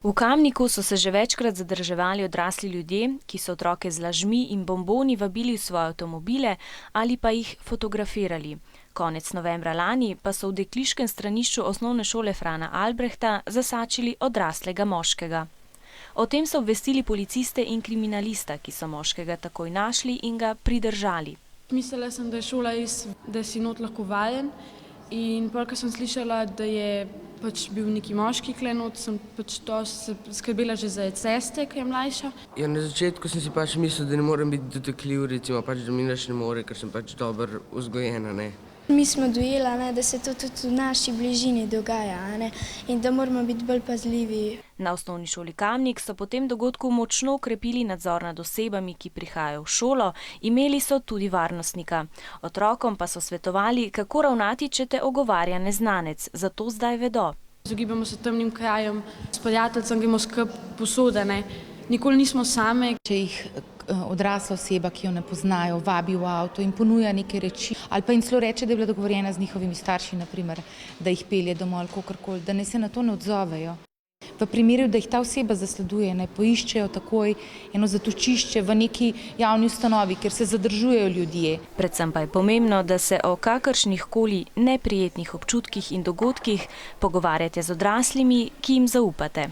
V Kamniku so se že večkrat zadrževali odrasli ljudje, ki so otroke z lažmi in bomboni vabili v svoje avtomobile ali pa jih fotografirali. Konec novembra lani pa so v dekliškem stranišču osnovne šole Frana Albrehta zasačili odraslega moškega. O tem so obvestili policiste in kriminalista, ki so moškega takoj našli in ga pridržali. Mislila sem, da je šola da si not lahko vajen, in pol, ko sem slišala, da je bil neki moški klenot, sem to skrbela že za ceste, ki je mlajša. Ja, na začetku sem si mislila, da ne morem biti dotakljiv, recimo da mi nič ne more, ker sem dobro vzgojena, ne. Mi smo dojela, da se to tudi v naši bližini dogaja, in da moramo biti bolj pazljivi. Na osnovni šoli Kamnik so po tem dogodku močno okrepili nadzor nad osebami, ki prihajajo v šolo, imeli so tudi varnostnika. Otrokom pa so svetovali, kako ravnati, če te ogovarja neznanec, zato zdaj vedo. Izogibamo se temnim krajem, s prijateljcem gremo skupaj posode, nikoli nismo same. Če jih odrasla oseba, ki jo ne poznajo, vabi v avto in ponuja neke reči, ali pa jim celo reče, da je bila dogovorjena z njihovimi starši, naprimer, da jih pelje domov ali kakorkoli, da naj se na to ne odzovejo. V primeru, da jih ta oseba zasleduje, naj poiščejo takoj eno zatočišče v neki javni ustanovi, kjer se zadržujejo ljudje. Predvsem pa je pomembno, da se o kakršnihkoli neprijetnih občutkih in dogodkih pogovarjate z odraslimi, ki jim zaupate.